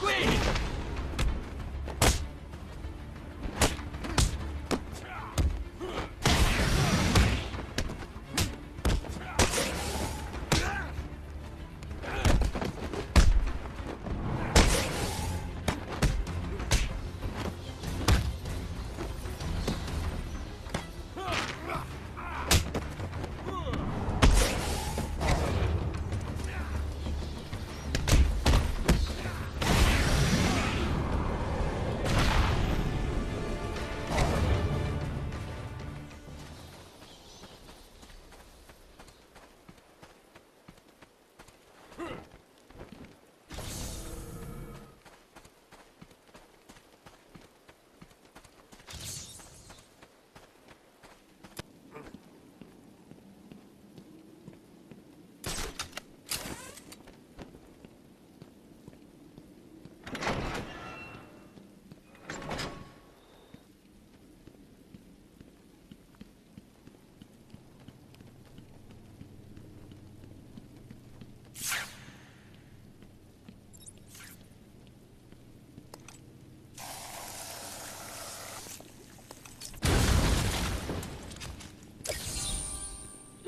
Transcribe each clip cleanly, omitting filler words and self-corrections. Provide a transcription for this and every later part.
qui!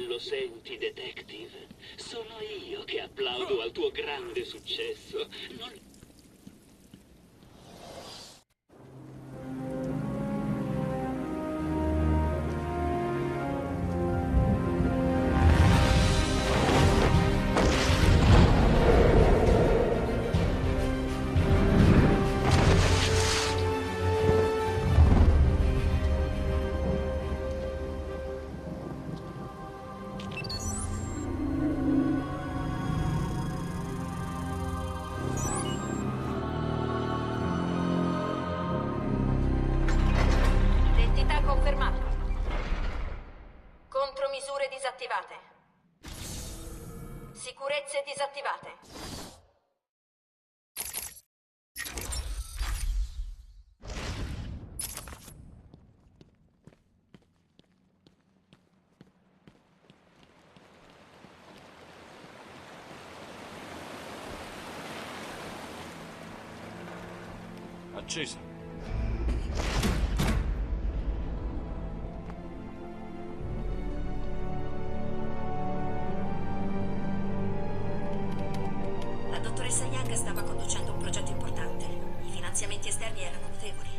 Lo senti, detective? Sono io che applaudo al tuo grande successo. Non... Identità confermata. Contromisure disattivate. Sicurezze disattivate. Accesa. La dottoressa Young stava conducendo un progetto importante. I finanziamenti esterni erano notevoli.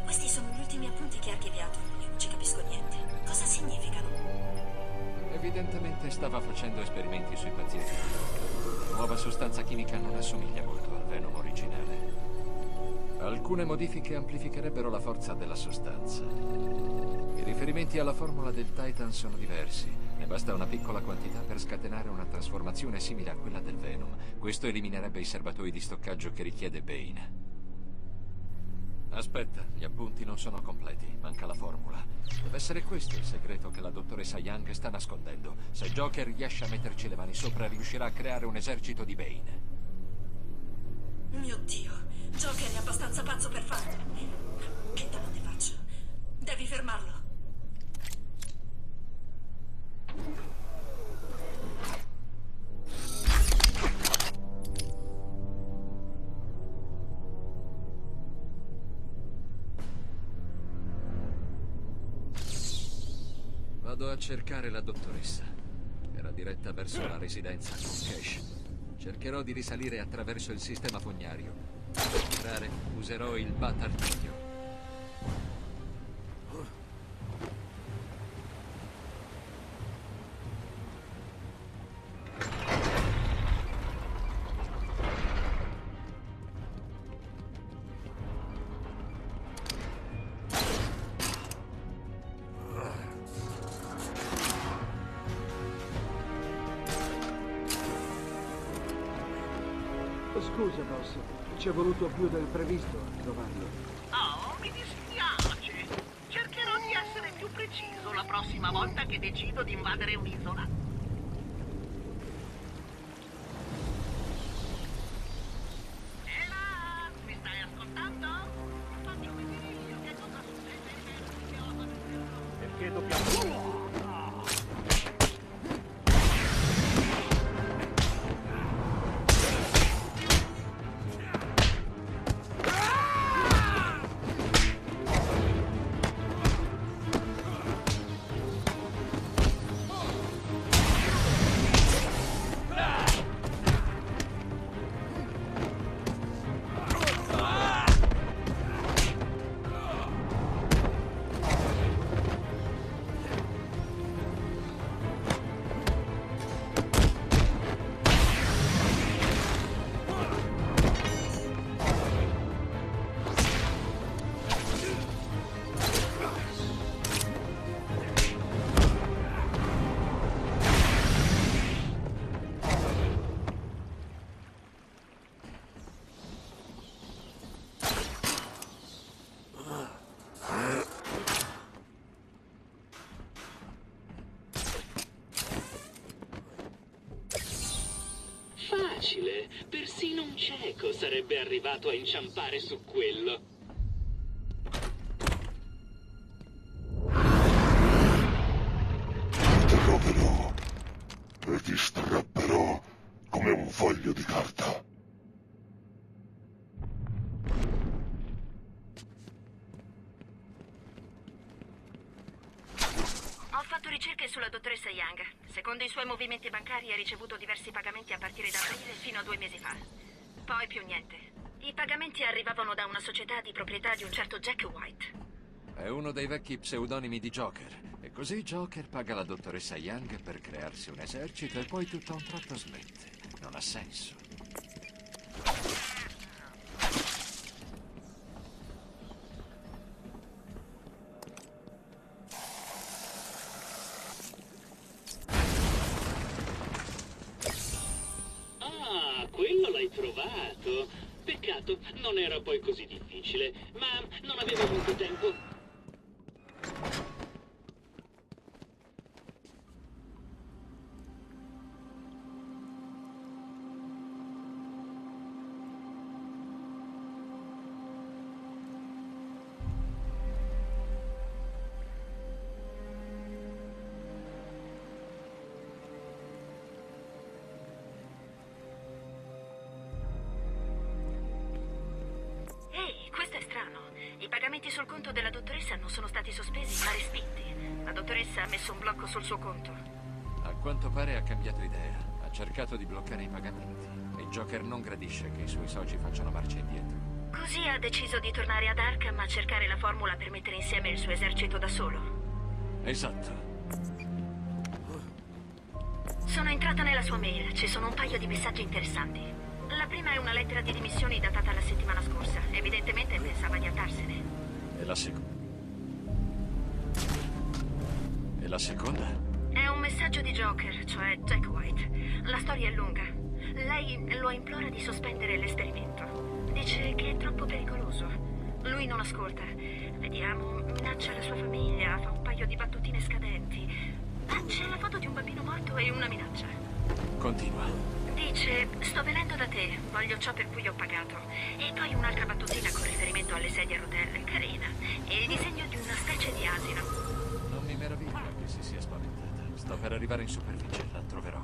Questi sono gli ultimi appunti che ha archiviato. Io non ci capisco niente. Cosa significano? Evidentemente stava facendo esperimenti sui pazienti. La nuova sostanza chimica non assomiglia molto al Venom originale. Alcune modifiche amplificherebbero la forza della sostanza. I riferimenti alla formula del Titan sono diversi. Ne basta una piccola quantità per scatenare una trasformazione simile a quella del Venom. Questo eliminerebbe i serbatoi di stoccaggio che richiede Bane. Aspetta, gli appunti non sono completi. Manca la formula. Deve essere questo il segreto che la dottoressa Young sta nascondendo. Se Joker riesce a metterci le mani sopra, riuscirà a creare un esercito di Bane. Mio Dio, Joker è abbastanza pazzo per farlo. Che domande faccio? Devi fermarlo. Vado a cercare la dottoressa. Era diretta verso la residenza con Cash. Cercherò di risalire attraverso il sistema fognario. Per entrare, userò il Bat-Artiglio. Scusa, boss. Ci è voluto più del previsto a trovarlo. Oh, mi dispiace. Cercherò di essere più preciso la prossima volta che decido di invadere un'isola. Ela, mi stai ascoltando? Faccio vedere io che cosa succede. Perché dobbiamo... facile. Persino un cieco sarebbe arrivato a inciampare su quello. Ti roverò e ti strapperò come un foglio di carta. Ho fatto ricerche sulla dottoressa Young. Secondo i suoi movimenti bancari ha ricevuto diversi pagamenti a partire da aprile fino a 2 mesi fa. Poi più niente. I pagamenti arrivavano da una società di proprietà di un certo Jack White. È uno dei vecchi pseudonimi di Joker. E così Joker paga la dottoressa Young per crearsi un esercito e poi tutto a un tratto smette. Non ha senso. Ah, quello l'hai trovato. Peccato, non era poi così difficile, ma non avevo molto tempo. Ehi, questo è strano. I pagamenti sul conto della dottoressa non sono stati sospesi, ma respinti. La dottoressa ha messo un blocco sul suo conto. A quanto pare ha cambiato idea. Ha cercato di bloccare i pagamenti. E Joker non gradisce che i suoi soci facciano marcia indietro. Così ha deciso di tornare ad Arkham a cercare la formula per mettere insieme il suo esercito da solo. Esatto. Sono entrata nella sua mail. Ci sono un paio di messaggi interessanti. La prima è una lettera di dimissioni datata la settimana scorsa. Evidentemente pensava di andarsene. E la seconda? E la seconda? È un messaggio di Joker, cioè Jack White. La storia è lunga. Lei lo implora di sospendere l'esperimento. Dice che è troppo pericoloso. Lui non ascolta. Vediamo, minaccia la sua famiglia, fa un paio di battutine scadenti. Ah, c'è la foto di un bambino morto e una minaccia. Continua. Dice, sto venendo da te, voglio ciò per cui ho pagato. E poi un'altra battutina con riferimento alle sedie a rotelle, carina. E il disegno di una specie di asino. Non mi meraviglia che si sia spaventata. Sto per arrivare in superficie, la troverò.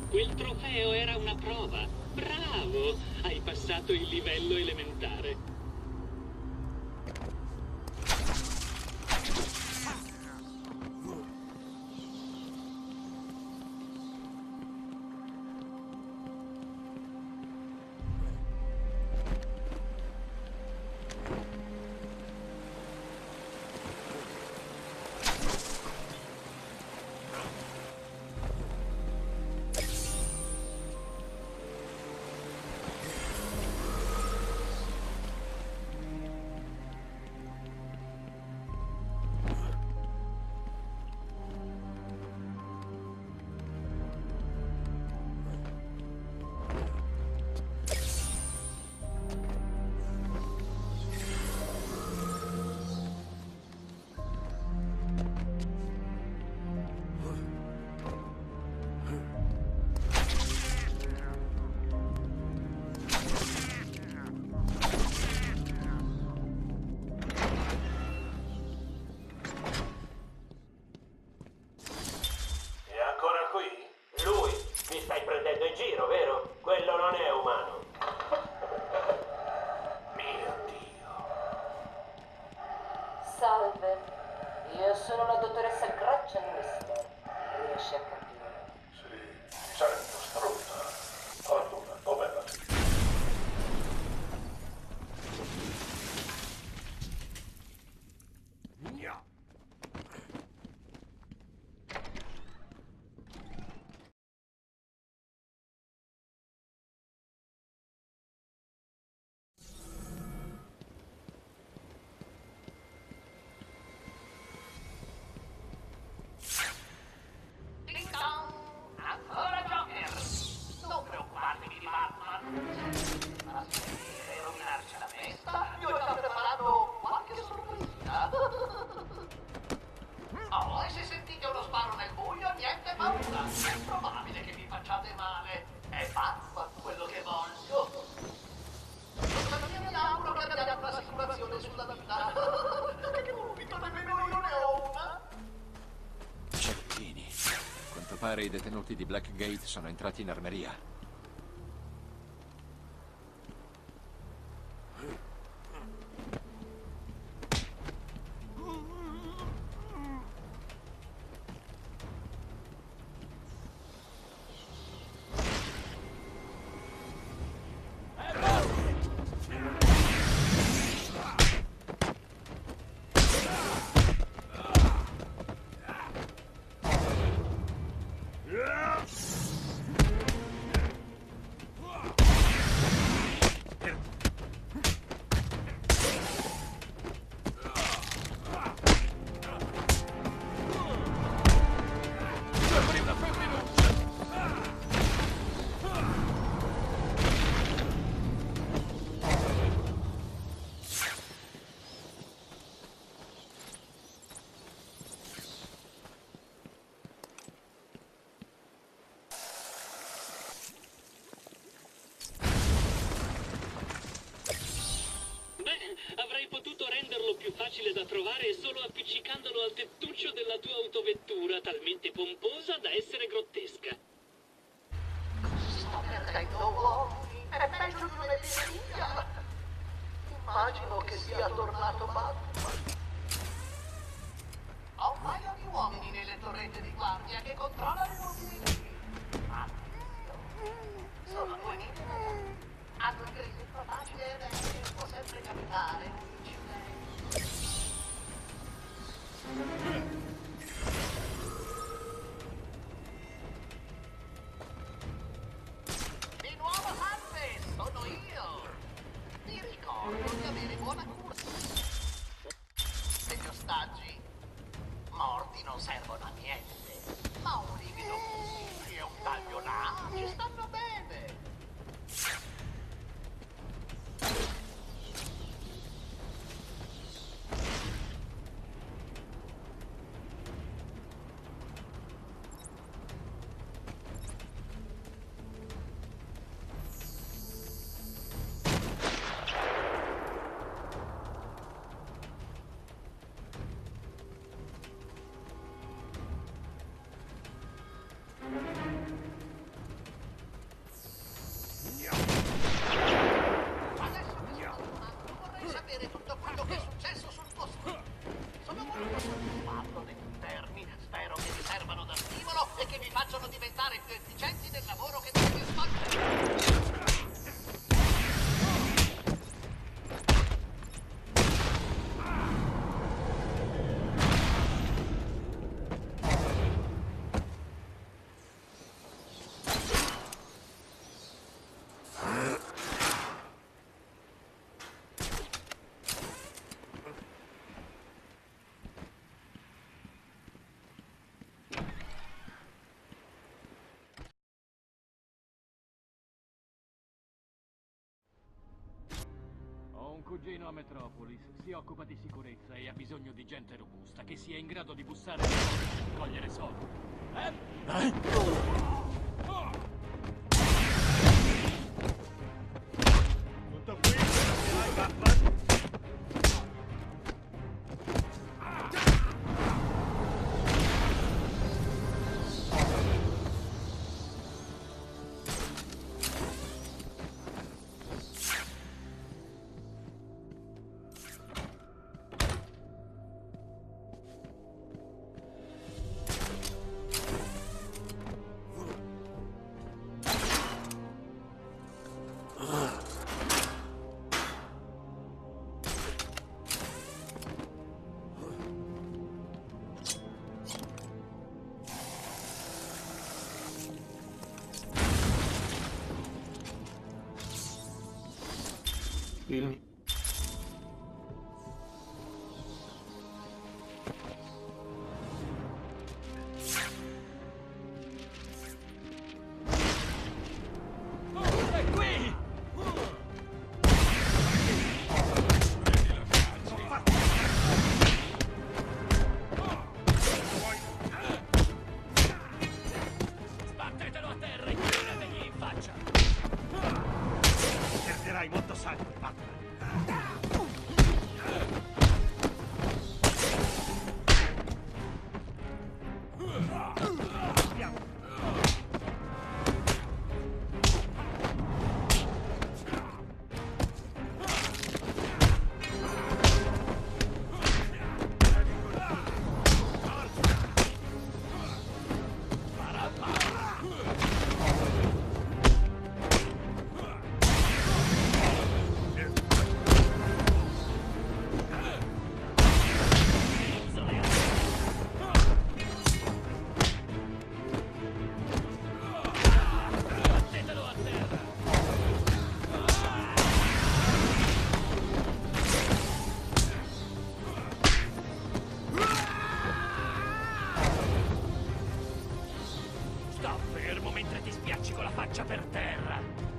Quel trofeo era una prova. Bravo! Hai passato il livello elementare. Salve, io sono la dottoressa Gretchen Whistler. Riesci a capire? Sì, certo, stronza. Allora, dov'è la niente paura. È probabile che vi facciate male. È fatto quello che voglio. Tuttavia mi auguro che abbiate un'assicurazione sulla vita. Che subito nemmeno io ne ho una. Cecchini. A quanto pare i detenuti di Blackgate sono entrati in armeria. Avrei potuto renderlo più facile da trovare solo appiccicandolo al tettuccio della tua autovettura, talmente pomposa da essere grottesca. Sto perdendo uomini. È peggio di un'epidemia. Immagino che sia tornato Batman. Ho un paio di uomini nelle torrette di guardia che controllano i movimenti. Attenzione. Sono due vittime. Hanno il grisetto facile e può sempre capitare un incidente. Di nuovo salve, sono io. Vi ricordo di avere buona cura degli ostaggi. Morti non servono a niente, ma un livido qui e un taglio là ci stanno bene. Un cugino a Metropolis, si occupa di sicurezza e ha bisogno di gente robusta che sia in grado di bussare e cogliere soldi. Tutto qui? Il... È qui! fermo mentre ti spiacci con la faccia per terra.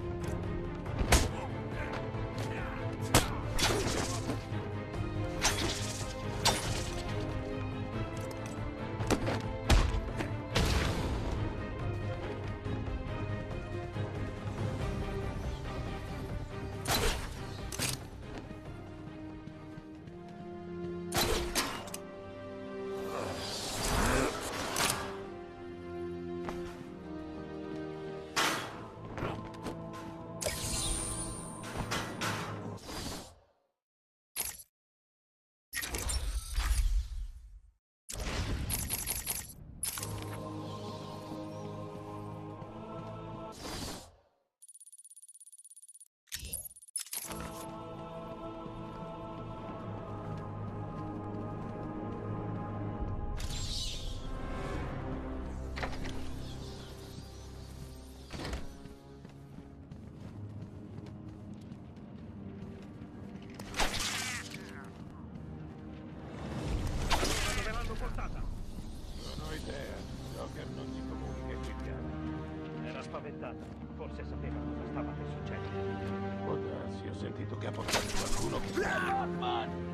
Forse sapeva cosa stava per succedere. Può darsi, ho sentito che ha portato qualcuno che... Batman!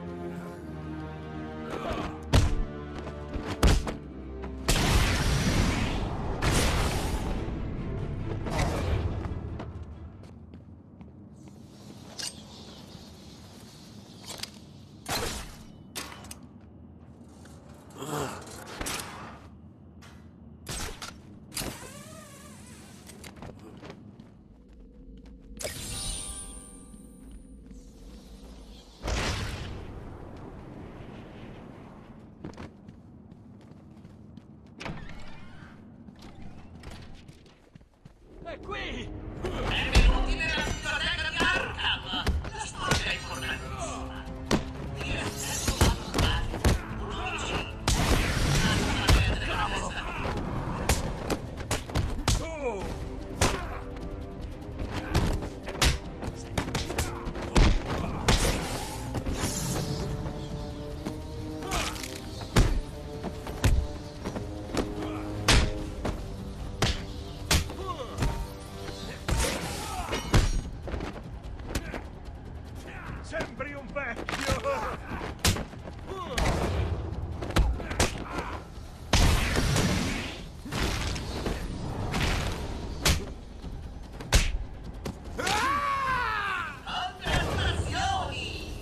È qui! Benvenuti nella biblioteca di Arkham! La storia è importantissima. Io e stesso sono stati un omicidio. Cavolo! Sembri un vecchio! Congratulazioni!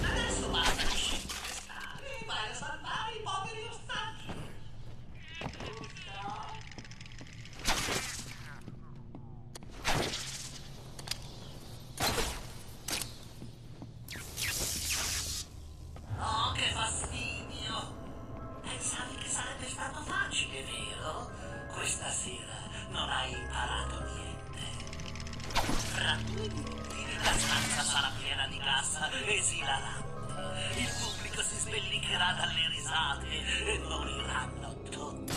Adesso basta che scendi le strade e vai a salvare i poveri ostaggi. Oh, che fastidio! Pensavi che sarebbe stato facile, vero? Questa sera non hai imparato niente. Fra 2 minuti la stanza sarà piena di gas esilarante. Il pubblico si sbellicherà dalle risate e moriranno tutti.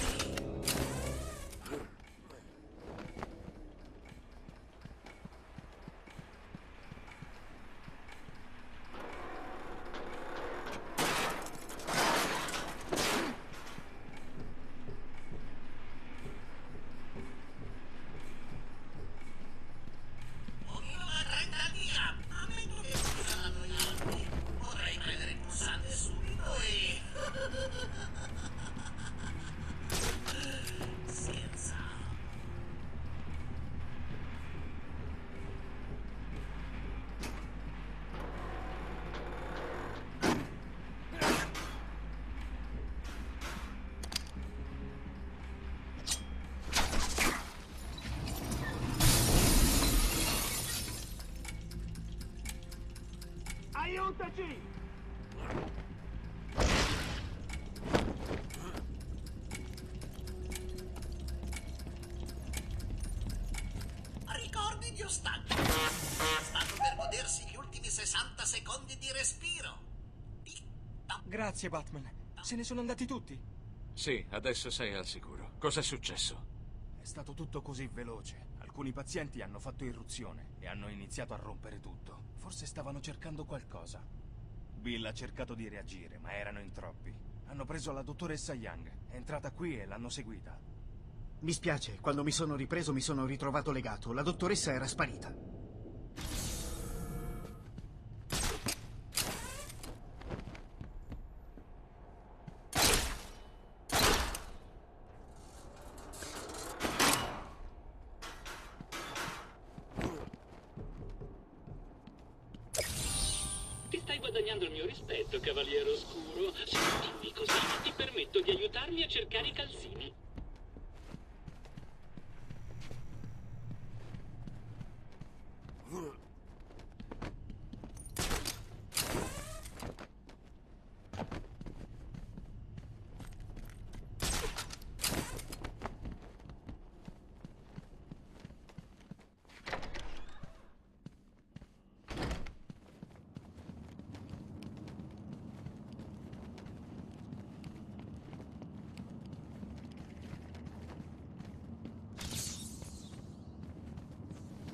Ognuno a 30 via! Ammetto che sono annoiante. Potrei prendere il pulsante subito e... Scherzavo. Aiutaci! Ricordi gli ostaggi. Stanno per godersi gli ultimi 60 secondi di respiro. Tic-tac. Grazie, Batman. Se ne sono andati tutti. Sì, adesso sei al sicuro. Cos'è successo? È stato tutto così veloce. Alcuni pazienti hanno fatto irruzione e hanno iniziato a rompere tutto. Forse stavano cercando qualcosa. Bill ha cercato di reagire, ma erano in troppi. Hanno preso la dottoressa Young. È entrata qui e l'hanno seguita. Mi spiace, quando mi sono ripreso mi sono ritrovato legato. La dottoressa era sparita. Ti stai guadagnando il mio rispetto, cavaliere oscuro. Se continui così, ti permetto di aiutarmi a cercare i calzini.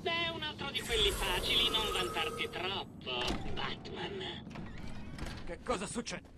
È un altro di quelli facili, non vantarti troppo, Batman. Che cosa succede?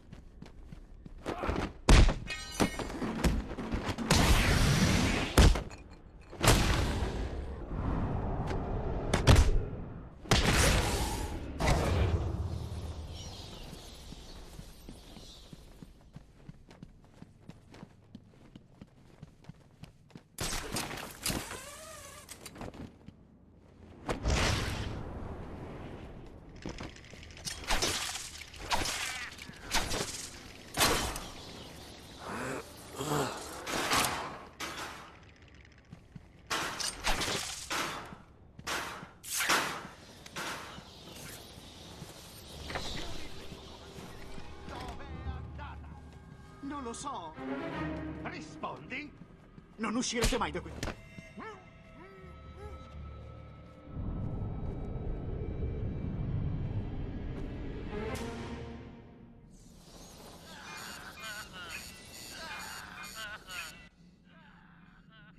Non lo so. Rispondi? Non uscirete mai da qui.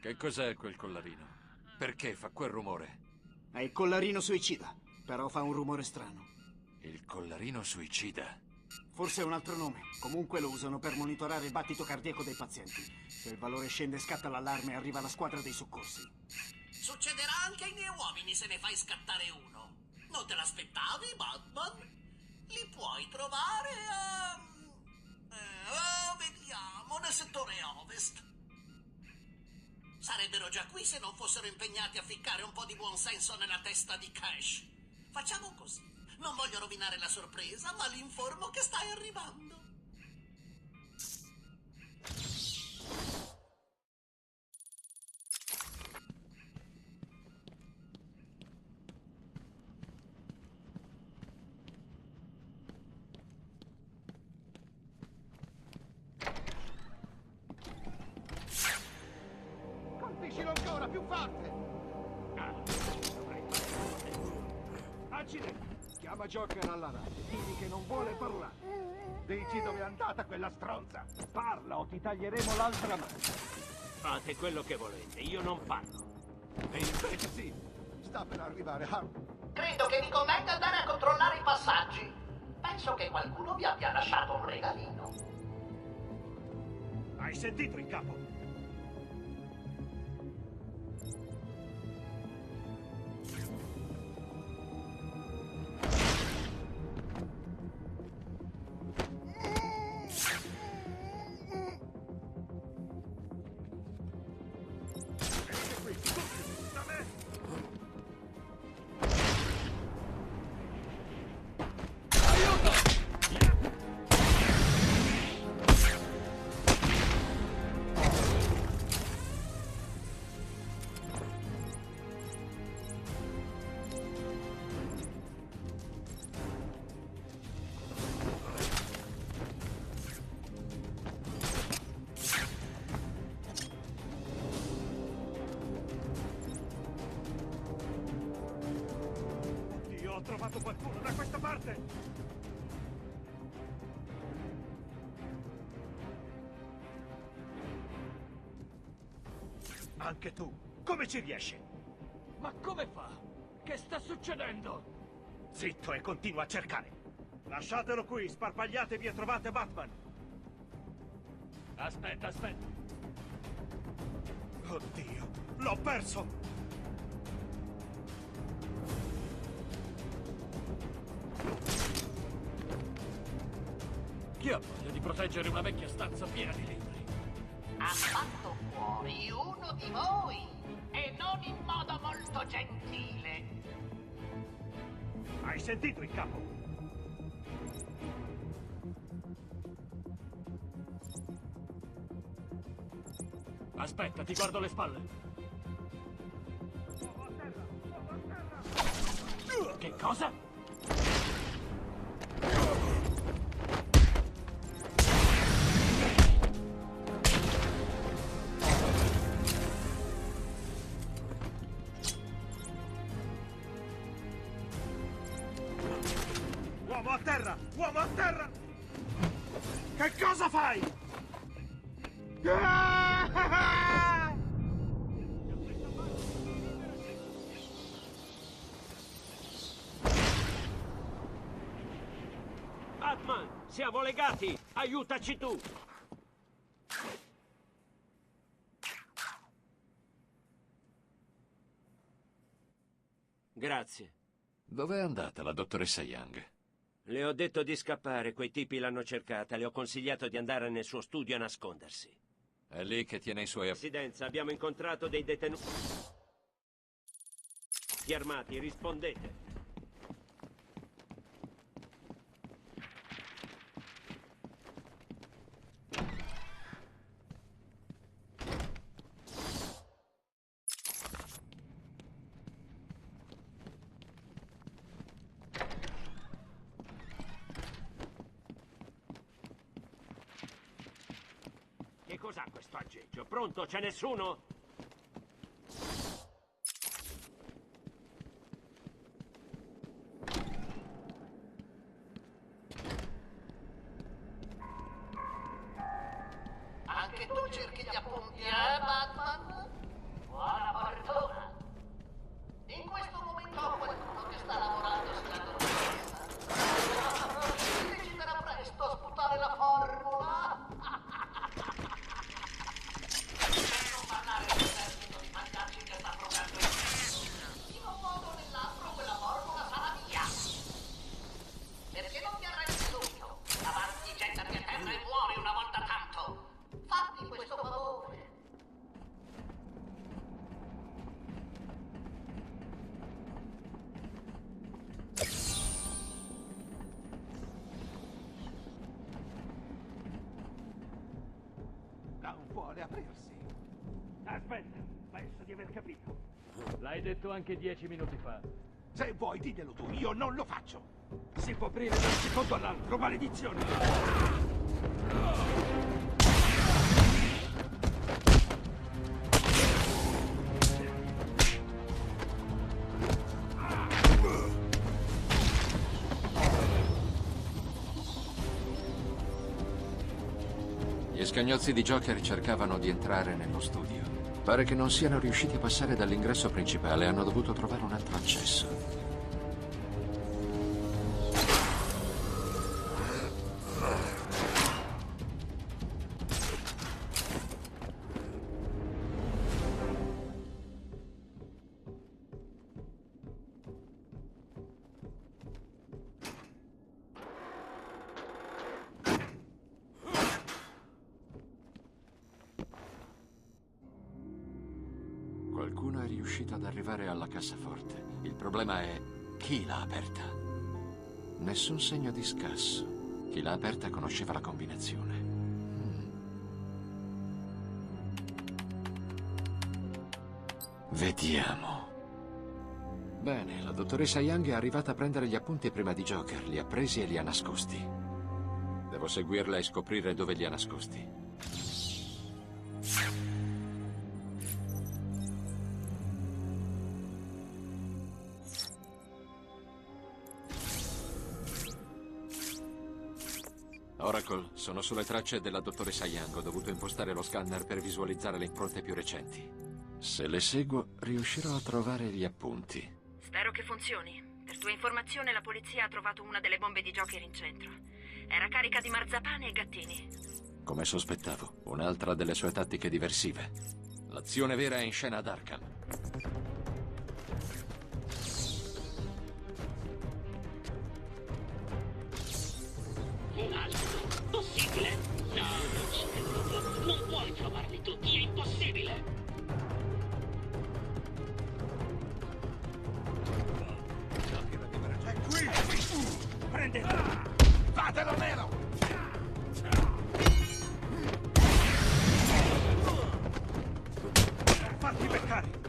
Che cos'è quel collarino? Perché fa quel rumore? È il collarino suicida, però fa un rumore strano. Il collarino suicida? Forse è un altro nome. Comunque lo usano per monitorare il battito cardiaco dei pazienti. Se il valore scende scatta l'allarme e arriva la squadra dei soccorsi. Succederà anche ai miei uomini se ne fai scattare uno. Non te l'aspettavi, Batman? Li puoi trovare a... vediamo, nel settore ovest. Sarebbero già qui se non fossero impegnati a ficcare un po' di buonsenso nella testa di Cash. Facciamo così. Non voglio rovinare la sorpresa, ma li informo che stai arrivando. Colpiscilo ancora, più forte! Accidenti! Chiama Joker alla radio, digli che non vuole parlare. Dici dove è andata quella stronza? Parla o ti taglieremo l'altra mano. Fate quello che volete, io non parlo. E invece sì, sta per arrivare Harvey. Credo che vi convenga andare a controllare i passaggi. Penso che qualcuno vi abbia lasciato un regalino. Hai sentito in capo? Ho trovato qualcuno da questa parte! Anche tu, come ci riesci? Ma come fa? Che sta succedendo? Zitto e continua a cercare. Lasciatelo qui, sparpagliatevi e trovate Batman. Aspetta. Oh perso! Chi ha voglia di proteggere una vecchia stanza piena di libri? Ha fatto fuori uno di voi, e non in modo molto gentile. Hai sentito il capo? Aspetta, ti guardo le spalle. Che cosa? Uomo a terra! Uomo a terra! Che cosa fai? Batman, siamo legati! Aiutaci tu! Grazie. Dov'è andata la dottoressa Young? Le ho detto di scappare, quei tipi l'hanno cercata. Le ho consigliato di andare nel suo studio a nascondersi. È lì che tiene i suoi... Presidenza, abbiamo incontrato dei detenuti armati, rispondete. Che cos'ha questo aggeggio? Pronto? C'è nessuno? Anche tu cerchi gli appunti, Batman? Buona fortuna. In questo momento ho qualcuno che sta lavorando sulla dottoressa. Si deciderà presto a sputare la formula. Per non parlare dell'esercito di mangiarci che sta provando il in un modo o nell'altro quella formula sarà mia. Perché non ti arrendi subito? Avanti, gettati a terra e muori una volta tanto. Fatti questo favore. Non vuole aprirsi. Aspetta, penso di aver capito. L'hai detto anche 10 minuti fa. Se vuoi diglielo tu, io non lo faccio. Si può aprire da un secondo all'altro, maledizione. Gli scagnozzi di Joker cercavano di entrare nello studio. Pare che non siano riusciti a passare dall'ingresso principale, hanno dovuto trovare un altro accesso. Qualcuno è riuscito ad arrivare alla cassaforte. Il problema è chi l'ha aperta. Nessun segno di scasso. Chi l'ha aperta conosceva la combinazione. Vediamo. Bene, la dottoressa Young è arrivata a prendere gli appunti prima di Joker. Li ha presi e li ha nascosti. Devo seguirla e scoprire dove li ha nascosti. Oracle, sono sulle tracce della dottoressa Young. Ho dovuto impostare lo scanner per visualizzare le impronte più recenti. Se le seguo, riuscirò a trovare gli appunti. Spero che funzioni. Per tua informazione, la polizia ha trovato una delle bombe di Joker in centro. Era carica di marzapane e gattini. Come sospettavo, un'altra delle sue tattiche diversive. L'azione vera è in scena ad Arkham. Un altro? Possibile? No, non ci credo. Non puoi trovarli tutti, è impossibile. È qui! Prendetelo! Fatelo nero! Fatti beccare!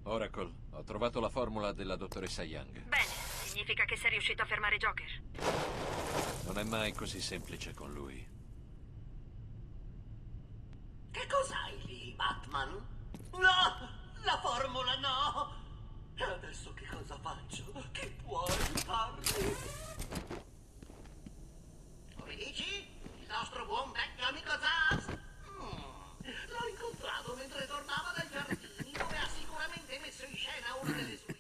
Oracle, ho trovato la formula della dottoressa Young. Bene, significa che sei riuscito a fermare Joker. Non è mai così semplice con lui. Che cos'hai lì, Batman? No! La formula no! E adesso che cosa faccio? Chi può aiutarmi? Come dici? Il nostro buon vecchio amico Zaz? L'ho incontrato mentre tornava dai giardini, dove ha sicuramente messo in scena una delle sue.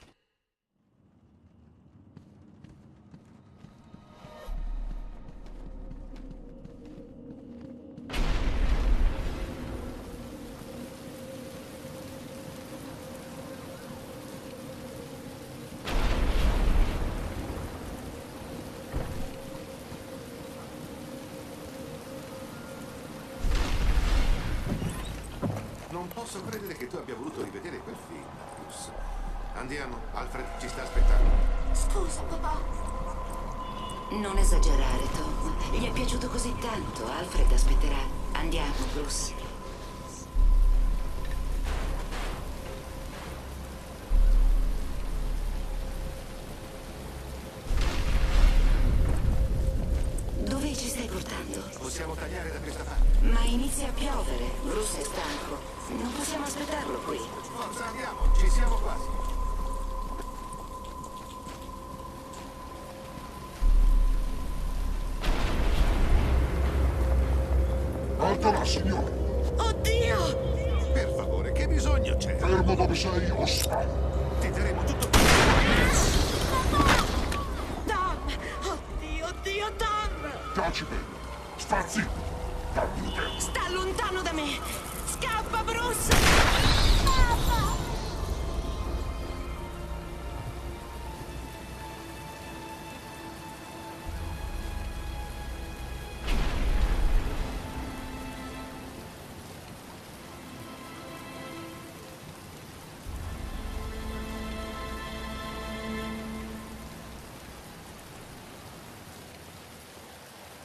Non posso credere che tu abbia voluto rivedere quel film, Bruce. Andiamo, Alfred ci sta aspettando. Scusa, papà. Non esagerare, Tom. Gli è piaciuto così tanto. Alfred aspetterà. Andiamo, Bruce. Dove ci stai portando? Possiamo tagliare da questa parte. Ma inizia a piovere. Bruce è stanco. Non possiamo aspettarlo qui. Forza, andiamo, ci siamo quasi. Alto là, signore! Oddio! Per favore, che bisogno c'è? Fermo dove sei o sparo! Ti daremo tutto. Tom! Oddio, oddio, Tom! Taci bene! Sta zitto! Dammi il tempo! Sta lontano da me! Scappa, Bruce! Papà!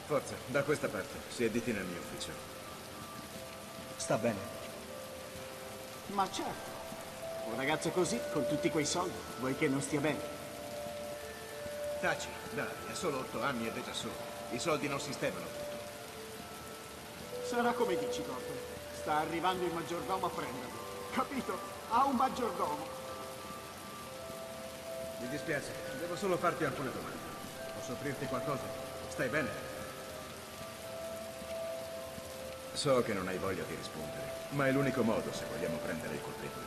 Forza, da questa parte. Siediti nel mio ufficio. Sta bene. Ma certo. Un ragazzo così, con tutti quei soldi, vuoi che non stia bene? Taci, dai, ha solo 8 anni ed è già solo. I soldi non sistemano tutto. Sarà come dici, Gordon. Sta arrivando il maggiordomo a prenderlo. Capito? Ha un maggiordomo. Mi dispiace, devo solo farti alcune domande. Posso offrirti qualcosa? Stai bene? So che non hai voglia di rispondere, ma è l'unico modo se vogliamo prendere il colpevole.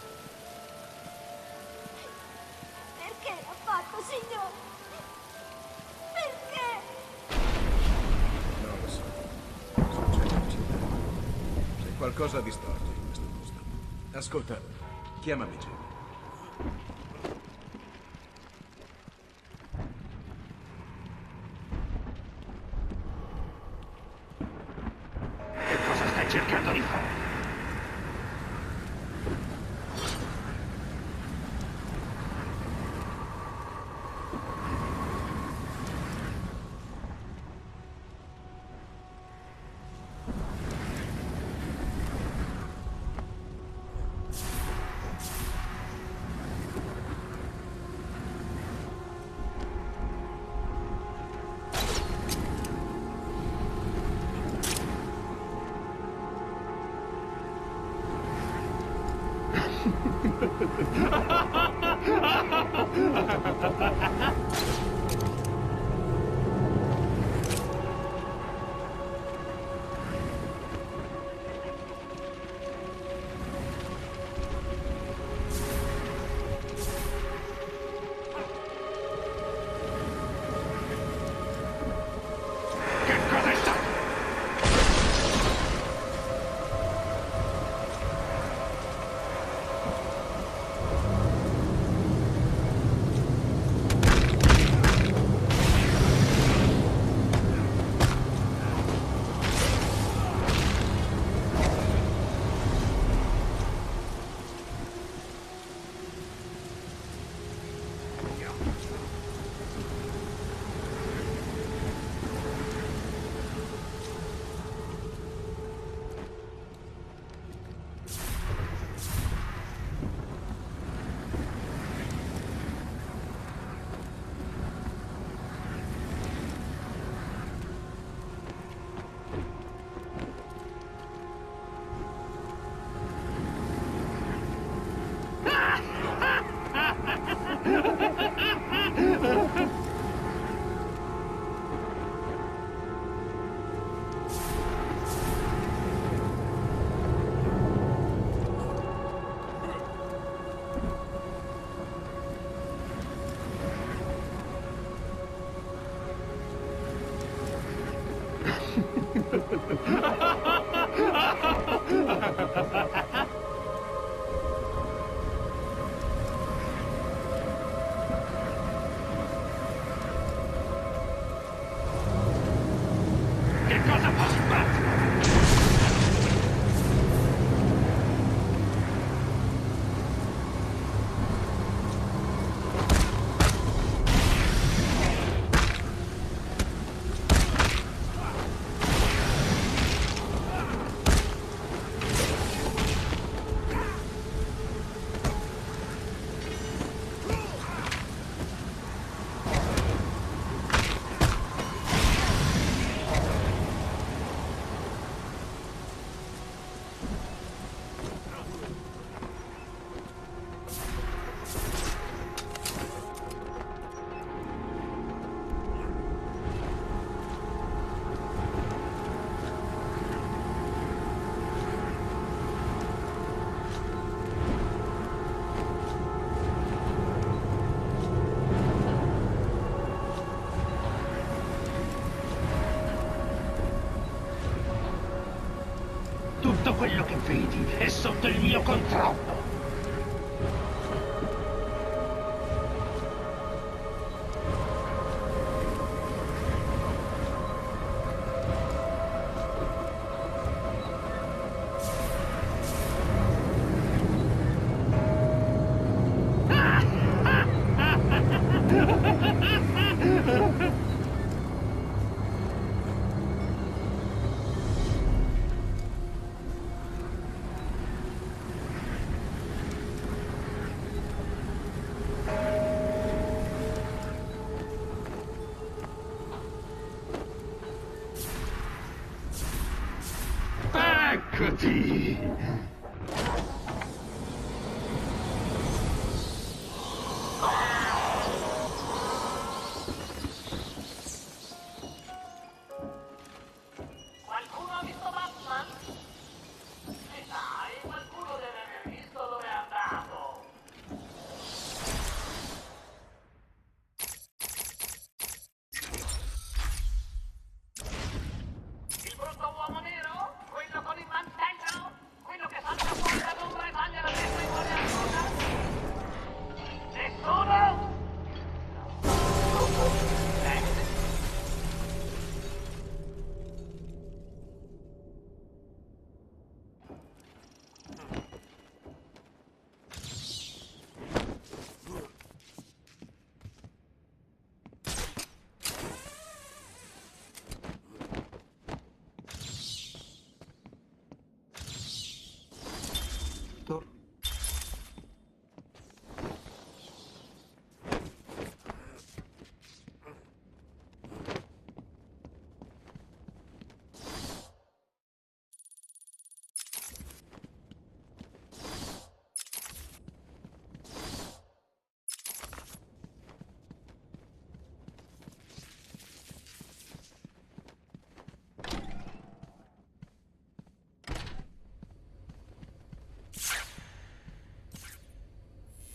Perché l'ha fatto, signore? Perché? Non lo so. Succede in città. C'è qualcosa di storto in questo posto. Ascolta, chiamami Jimmy. Cercando di fare. Che cosa posso farti? Tutto quello che vedi è sotto il mio controllo. Preparati. Qualcuno ha visto Batman? E dai, qualcuno deve aver visto dove è andato. Il brutto uomo nero? Quello con il mantello? Quello che salta fuori dall'ombra e taglia la testa in mole a coda? Nessuno?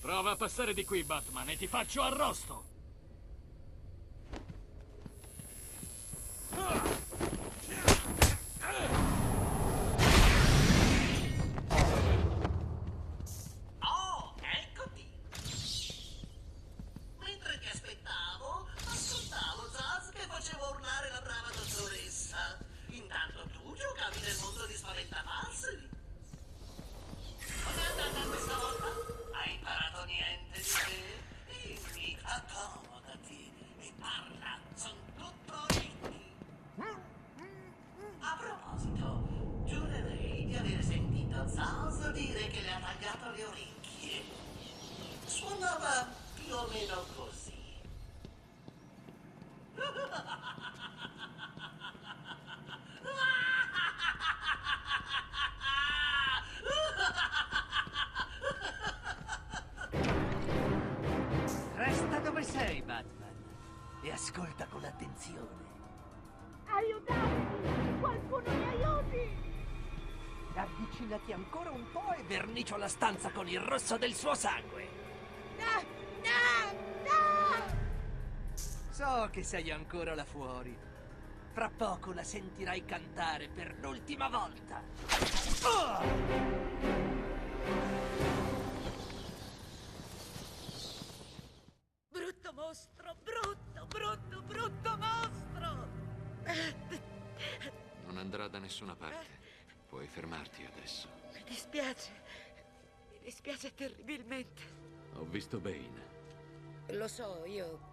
Prova a passare di qui, Batman, e ti faccio arrosto! Oh, eccoti! Mentre ti aspettavo, ascoltavo Zaz che faceva urlare la brava dottoressa. Intanto tu giocavi nel mondo di Spaventapasseri. Com'è andata questa volta? Hai imparato niente di te? Dimmi, accomodati e parla, son tutto orecchi. A proposito, giurerei di aver sentito Zaz dire che le ha tagliato le orecchie. Suonava più o meno così. Resta dove sei, Batman, e ascolta con attenzione. Aiutatemi! Qualcuno mi aiuti! Avvicinati ancora un po' e vernicio la stanza con il rosso del suo sangue. No! No! No! So che sei ancora là fuori. Fra poco la sentirai cantare per l'ultima volta. Brutto mostro! Brutto mostro! Non andrà da nessuna parte. Puoi fermarti adesso. Mi dispiace terribilmente. Ho visto Bane. Lo so, io...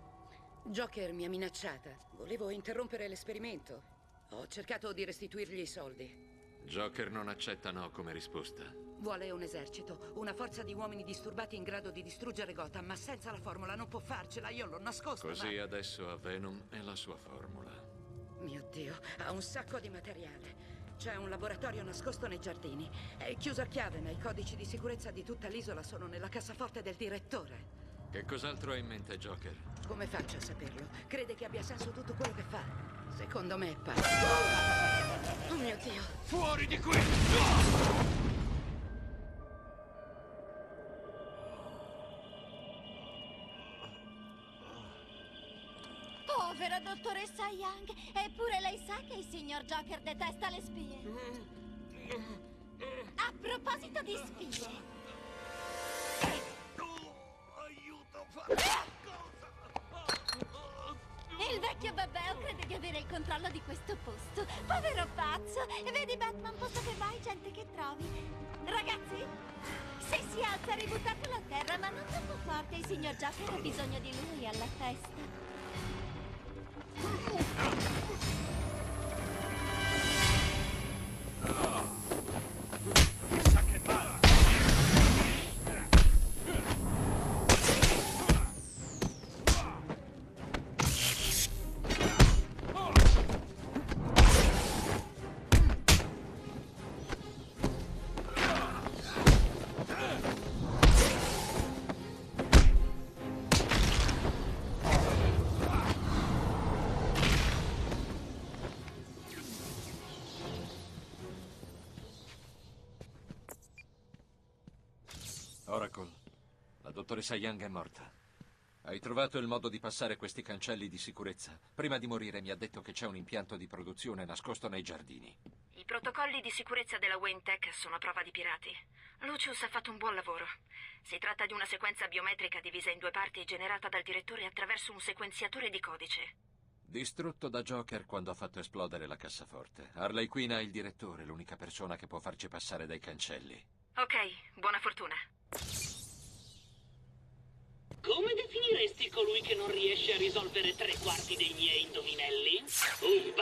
Joker mi ha minacciata. Volevo interrompere l'esperimento. Ho cercato di restituirgli i soldi. Joker non accetta no come risposta. Vuole un esercito, una forza di uomini disturbati in grado di distruggere Gotham, ma senza la formula non può farcela, io l'ho nascosta. Così ma... adesso ha Venom e la sua formula. Mio Dio, ha un sacco di materiale. C'è un laboratorio nascosto nei giardini. È chiuso a chiave, ma i codici di sicurezza di tutta l'isola sono nella cassaforte del direttore. Che cos'altro ha in mente Joker? Come faccio a saperlo? Crede che abbia senso tutto quello che fa. Secondo me è pazzo. Oh mio Dio! Fuori di qui! Povera dottoressa Young! Eppure lei sa che il signor Joker detesta le spie. A proposito di spie... Il vecchio Babbeo crede di avere il controllo di questo posto. Povero pazzo! Vedi, Batman, posto che vai, gente che trovi. Ragazzi, se si alza, ributtatelo a terra, ma non troppo forte. Il signor Joker ha bisogno di lui alla festa. dottoressa Young è morta. Hai trovato il modo di passare questi cancelli di sicurezza? Prima di morire mi ha detto che c'è un impianto di produzione nascosto nei giardini. I protocolli di sicurezza della Wayne Tech sono a prova di pirati. Lucius ha fatto un buon lavoro. Si tratta di una sequenza biometrica divisa in 2 parti generata dal direttore attraverso un sequenziatore di codice. Distrutto da Joker quando ha fatto esplodere la cassaforte. Harley Quinn è il direttore, l'unica persona che può farci passare dai cancelli. Ok, buona fortuna. Come definiresti colui che non riesce a risolvere 3/4 dei miei indovinelli? Un